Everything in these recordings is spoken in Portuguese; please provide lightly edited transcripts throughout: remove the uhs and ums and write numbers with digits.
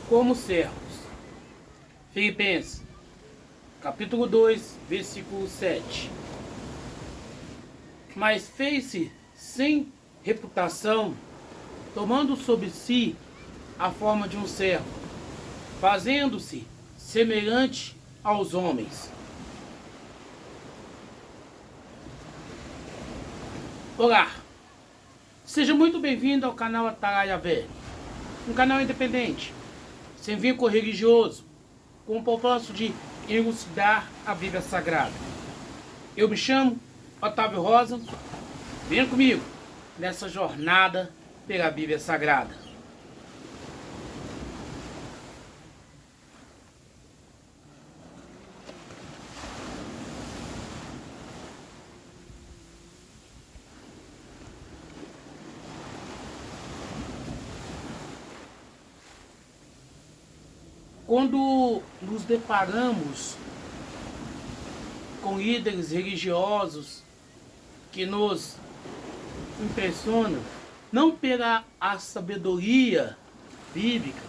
como servos. Filipenses, capítulo 2, versículo 7. Mas fez-se sem reputação, tomando sobre si a forma de um servo, fazendo-se semelhante aos homens. Olá, seja muito bem-vindo ao canal Atalaia Velho, um canal independente, sem vínculo religioso, com o propósito de elucidar a Bíblia Sagrada. Eu me chamo Otávio Rosa, venha comigo nessa jornada pela Bíblia Sagrada. Quando nos deparamos com líderes religiosos que nos impressionam, não pela a sabedoria bíblica,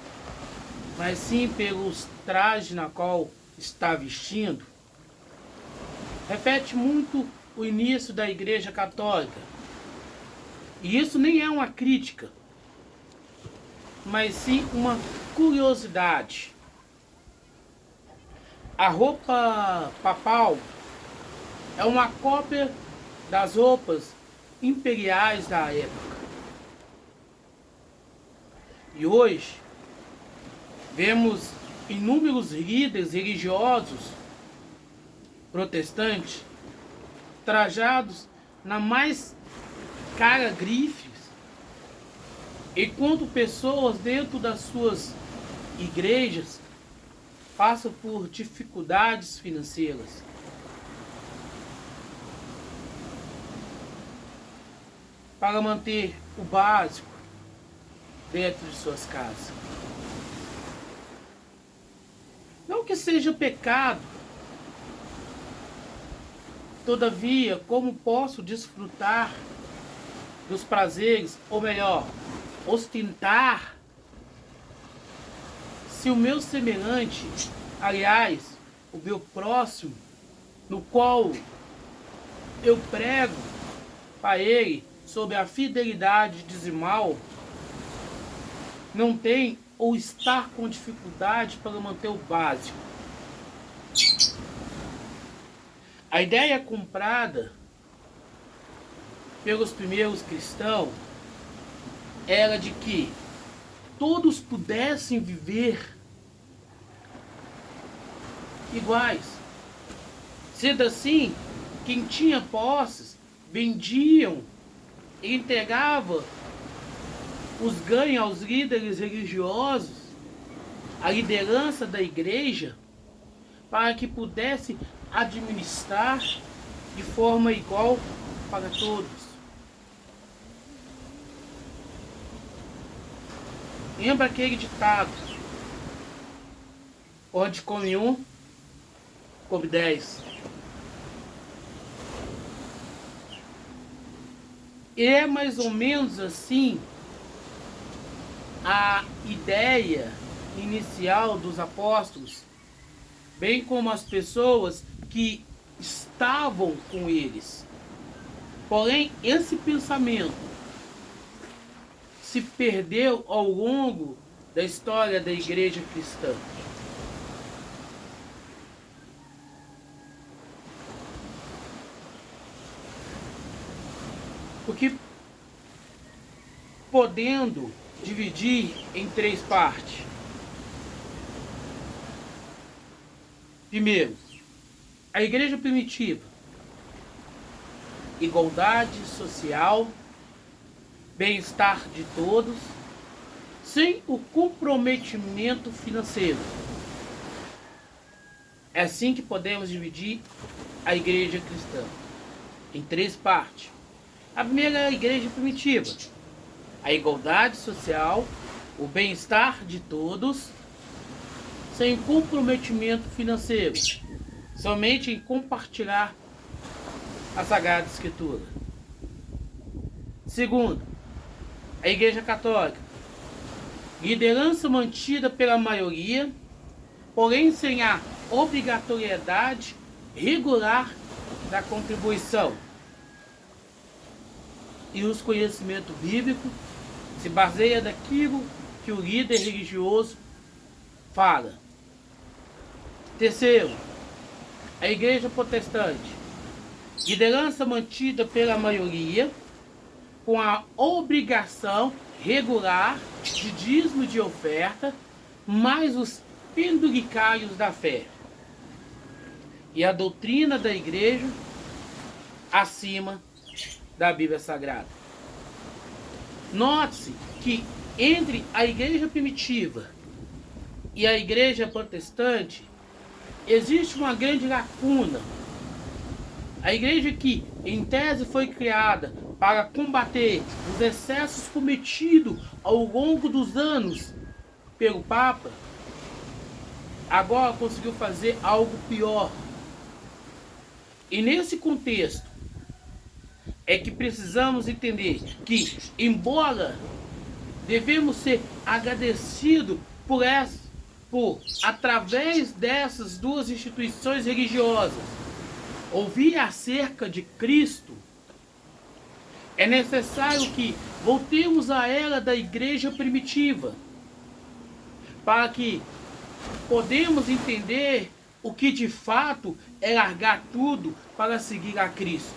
mas sim pelos trajes na qual está vestindo, reflete muito o início da Igreja Católica. E isso nem é uma crítica, mas sim uma curiosidade. A roupa papal é uma cópia das roupas imperiais da época. E hoje vemos inúmeros líderes religiosos protestantes trajados na mais cara grifes, enquanto pessoas dentro das suas igrejas passam por dificuldades financeiras. Para manter o básico dentro de suas casas. Não que seja pecado, todavia, como posso desfrutar dos prazeres, ou melhor, ostentar, se o meu semelhante, aliás, o meu próximo, no qual eu prego para ele sobre a fidelidade dizimal, não tem ou está com dificuldade para manter o básico. A ideia comprada pelos primeiros cristãos era de que todos pudessem viver iguais. Sendo assim, quem tinha posses vendiam e entregava os ganhos aos líderes religiosos, a liderança da igreja, para que pudesse administrar de forma igual para todos. Lembra aquele ditado: onde come um, come 10. E é mais ou menos assim a ideia inicial dos apóstolos, bem como as pessoas que estavam com eles. Porém, esse pensamento se perdeu ao longo da história da igreja cristã. Porque, podendo dividir em 3 partes. Primeiro, a igreja primitiva: igualdade social, bem-estar de todos, sem o comprometimento financeiro. É assim que podemos dividir a igreja cristã em 3 partes. A primeira é a igreja primitiva: a igualdade social, o bem-estar de todos, sem comprometimento financeiro, somente em compartilhar a Sagrada Escritura. Segundo, a Igreja Católica: liderança mantida pela maioria, porém sem a obrigatoriedade regular da contribuição. E os conhecimentos bíblicos se baseia naquilo que o líder religioso fala. Terceiro, a igreja protestante. Liderança mantida pela maioria, com a obrigação regular de dízimo de oferta, mais os penduricários da fé. E a doutrina da igreja acima da Bíblia Sagrada. Note-se que entre a igreja primitiva e a igreja protestante existe uma grande lacuna. A igreja que, em tese, foi criada para combater os excessos cometidos ao longo dos anos pelo Papa, agora conseguiu fazer algo pior. E nesse contexto é que precisamos entender que, embora devemos ser agradecidos por através dessas duas instituições religiosas, ouvir acerca de Cristo, é necessário que voltemos à era da igreja primitiva, para que podemos entender o que de fato é largar tudo para seguir a Cristo.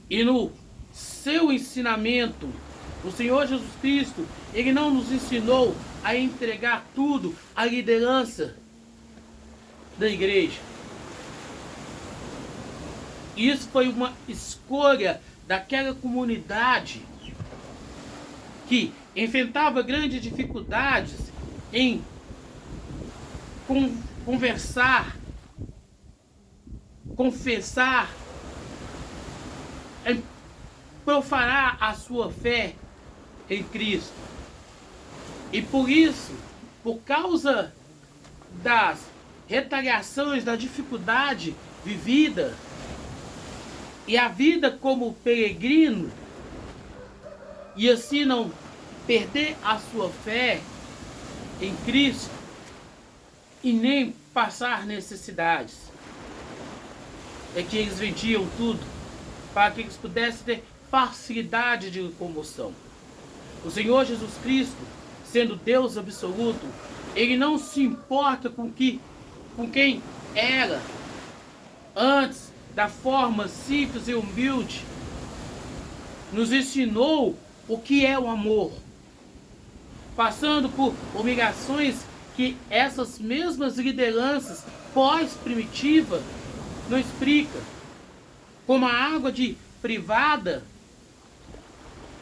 E no seu ensinamento, o Senhor Jesus Cristo, Ele não nos ensinou a entregar tudo à liderança da igreja. Isso foi uma escolha daquela comunidade que enfrentava grandes dificuldades em conversar, confessar, em profanar a sua fé em Cristo. E por isso, por causa das retaliações, da dificuldade vivida e a vida como peregrino, e assim não perder a sua fé em Cristo e nem passar necessidades, é que eles vendiam tudo para que eles pudessem ter facilidade de locomoção. O Senhor Jesus Cristo, sendo Deus absoluto, Ele não se importa com quem era antes, da forma simples e humilde. Nos ensinou o que é o amor, passando por humilhações que essas mesmas lideranças pós-primitiva não explica, como a água privada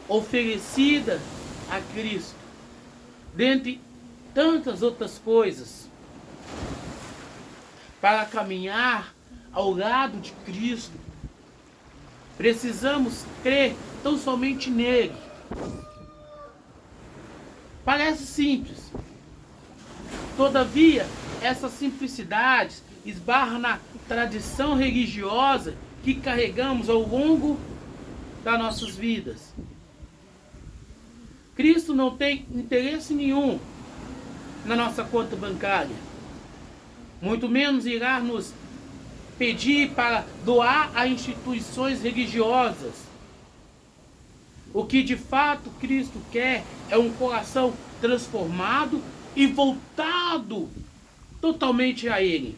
oferecida a Cristo, dentre tantas outras coisas, para caminhar ao lado de Cristo, precisamos crer tão somente nele. Parece simples, todavia essa simplicidade esbarra na tradição religiosa que carregamos ao longo das nossas vidas. Cristo não tem interesse nenhum na nossa conta bancária, muito menos irá nos pedir para doar a instituições religiosas. O que de fato Cristo quer é um coração transformado e voltado totalmente a Ele.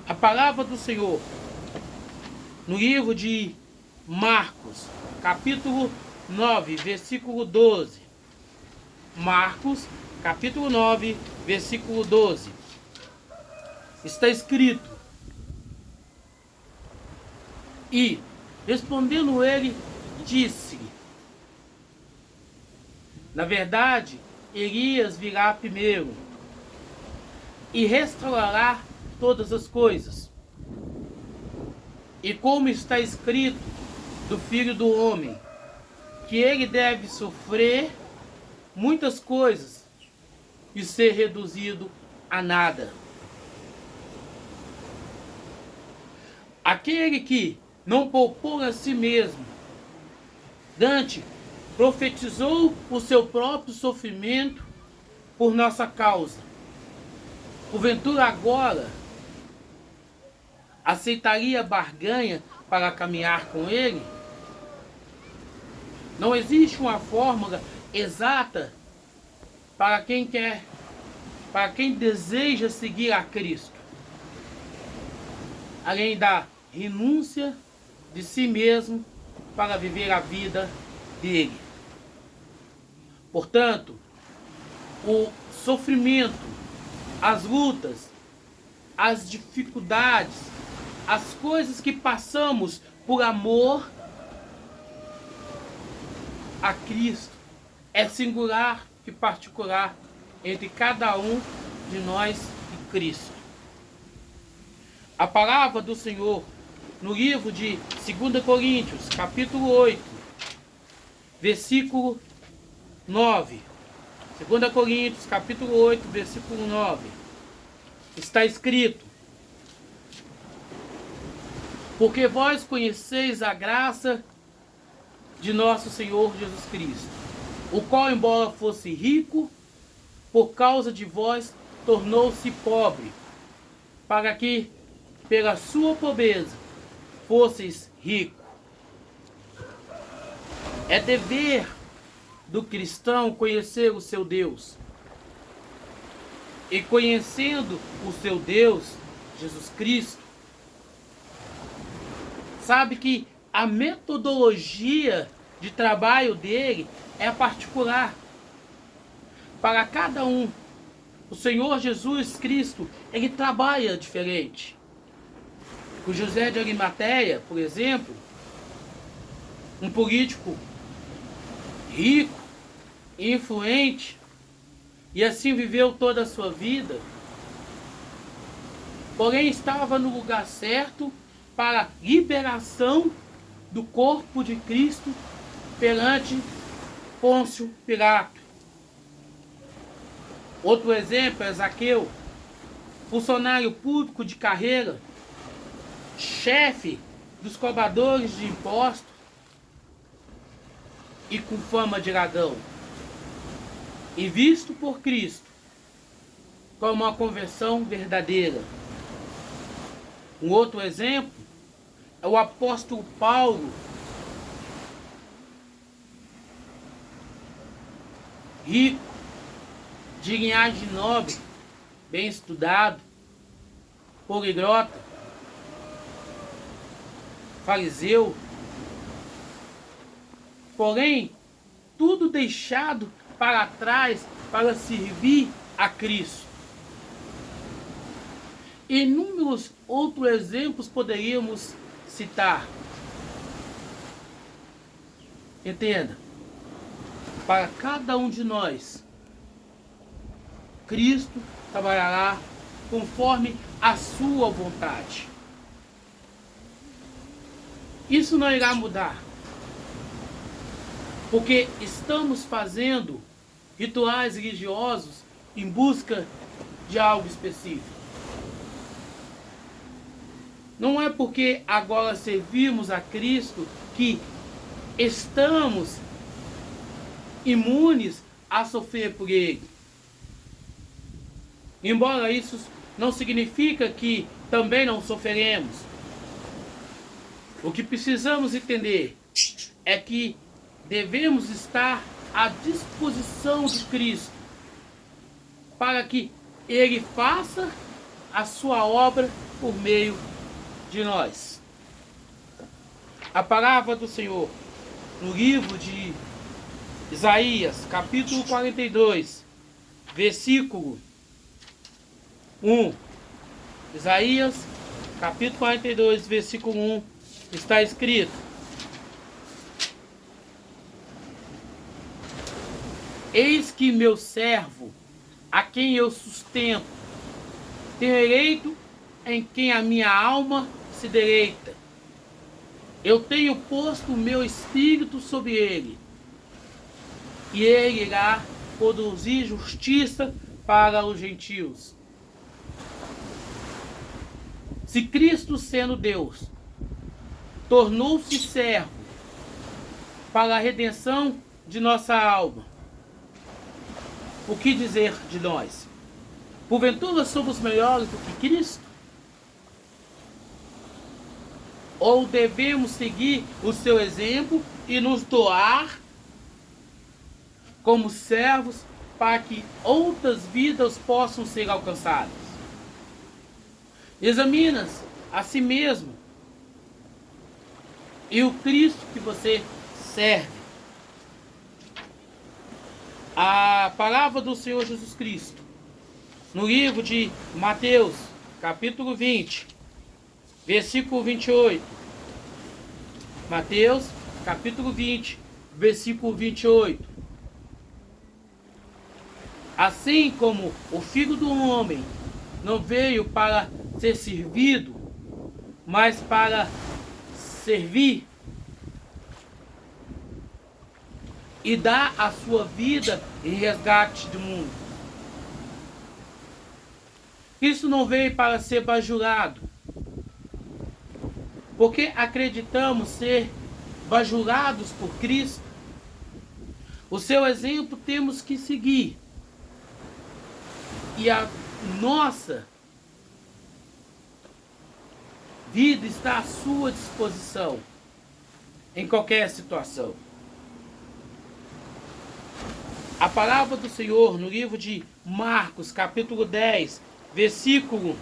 A palavra do Senhor, no livro de Marcos, capítulo 9, versículo 12. Marcos, capítulo 9, versículo 12. Está escrito: e, respondendo ele, disse-lhe: na verdade, Elias virá primeiro e restaurará todas as coisas. E como está escrito do Filho do Homem, que ele deve sofrer muitas coisas e ser reduzido a nada. Aquele que não poupou a si mesmo, Dante profetizou o seu próprio sofrimento por nossa causa. Porventura agora aceitaria barganha para caminhar com ele? Não existe uma fórmula exata para quem deseja seguir a Cristo, além da renúncia de si mesmo para viver a vida dele. Portanto, o sofrimento, as lutas, as dificuldades, as coisas que passamos por amor a Cristo é singular e particular entre cada um de nós e Cristo. A palavra do Senhor no livro de 2 Coríntios, capítulo 8, versículo 9. 2 Coríntios, capítulo 8, versículo 9. Está escrito: porque vós conheceis a graça de nosso Senhor Jesus Cristo, o qual, embora fosse rico, por causa de vós tornou-se pobre, para que, pela sua pobreza, fosseis ricos. É dever do cristão conhecer o seu Deus. E conhecendo o seu Deus, Jesus Cristo, sabe que a metodologia de trabalho dele é particular para cada um. O Senhor Jesus Cristo, ele trabalha diferente. O José de Arimateia, por exemplo, um político rico, influente, e assim viveu toda a sua vida, porém estava no lugar certo para a liberação do corpo de Cristo perante Pôncio Pilato. Outro exemplo é Zaqueu, funcionário público de carreira, chefe dos cobradores de impostos e com fama de ladrão, e visto por Cristo como uma conversão verdadeira. Um outro exemplo é o apóstolo Paulo, rico, de linhagem nobre, bem estudado, poliglota, fariseu, porém, tudo deixado para trás para servir a Cristo. Inúmeros outros exemplos poderíamos citar. Entenda, para cada um de nós, Cristo trabalhará conforme a sua vontade. Isso não irá mudar, porque estamos fazendo rituais religiosos em busca de algo específico. Não é porque agora servimos a Cristo que estamos imunes a sofrer por Ele. Embora isso não significa que também não sofreremos. O que precisamos entender é que devemos estar à disposição de Cristo para que Ele faça a sua obra por meio de nós. A palavra do Senhor no livro de Isaías, capítulo 42, versículo 1. Isaías, capítulo 42, versículo 1, está escrito: eis que meu servo, a quem eu sustento, tem direito em quem a minha alma se deleita. Eu tenho posto o meu espírito sobre ele, e ele irá produzir justiça para os gentios. Se Cristo, sendo Deus, tornou-se servo para a redenção de nossa alma. O que dizer de nós? Porventura somos melhores do que Cristo? Ou devemos seguir o seu exemplo e nos doar como servos para que outras vidas possam ser alcançadas? Examina-se a si mesmo e o Cristo que você serve. A palavra do Senhor Jesus Cristo, no livro de Mateus, capítulo 20, versículo 28. Mateus, capítulo 20, versículo 28. Assim como o Filho do Homem não veio para ser servido, mas para servir e dar a sua vida em resgate do mundo. Cristo não veio para ser bajulado, porque acreditamos ser bajulados por Cristo. O seu exemplo temos que seguir. E a nossa vida está à sua disposição em qualquer situação. A palavra do Senhor no livro de Marcos, capítulo 10, versículo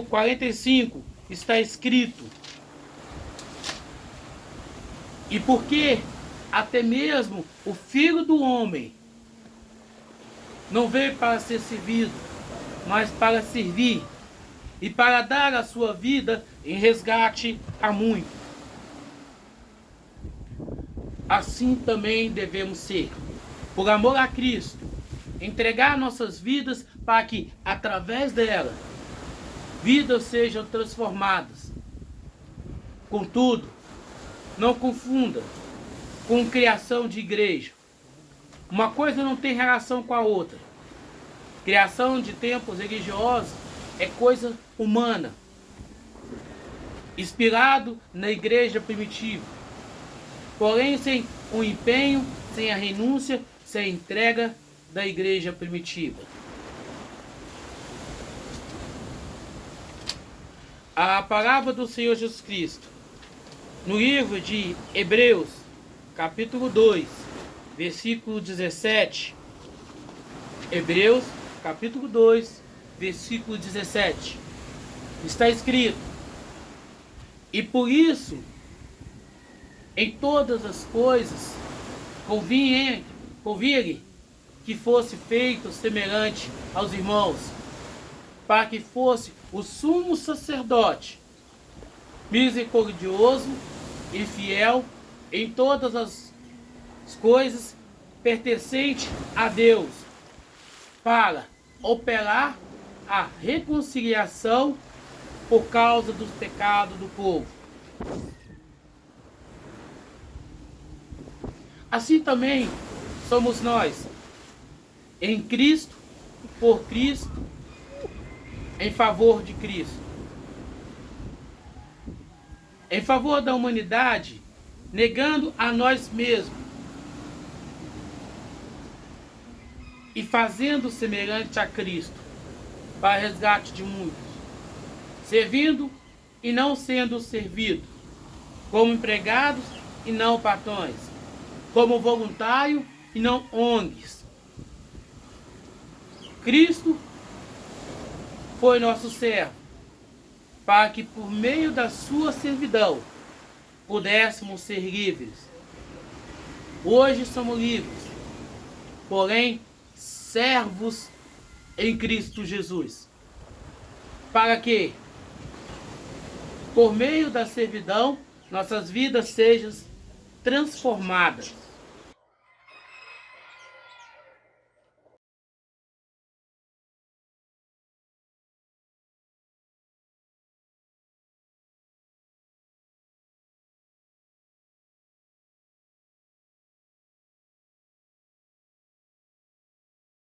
45, está escrito: e porque até mesmo o Filho do Homem não veio para ser servido, mas para servir e para dar a sua vida em resgate a muitos. Assim também devemos ser, por amor a Cristo, entregar nossas vidas para que, através dela, vidas sejam transformadas. Contudo, não confunda com criação de igreja. Uma coisa não tem relação com a outra. Criação de templos religiosos é coisa humana, inspirado na igreja primitiva, porém sem o empenho, sem a renúncia, sem a entrega da igreja primitiva. A palavra do Senhor Jesus Cristo, no livro de Hebreus, capítulo 2, versículo 17. Hebreus, capítulo 2, versículo 17. Está escrito: e por isso, em todas as coisas, convinha que fosse feito semelhante aos irmãos, para que fosse o sumo sacerdote, misericordioso e fiel em todas as coisas pertencentes a Deus, para operar a reconciliação por causa dos pecados do povo. Assim também somos nós, em Cristo, por Cristo, em favor de Cristo. Em favor da humanidade, negando a nós mesmos e fazendo semelhante a Cristo, para resgate de muitos, servindo e não sendo servido, como empregados e não patrões, como voluntário e não ONGs. Cristo foi nosso servo, para que por meio da sua servidão pudéssemos ser livres. Hoje somos livres, porém servos em Cristo Jesus, para que, por meio da servidão, nossas vidas sejam transformadas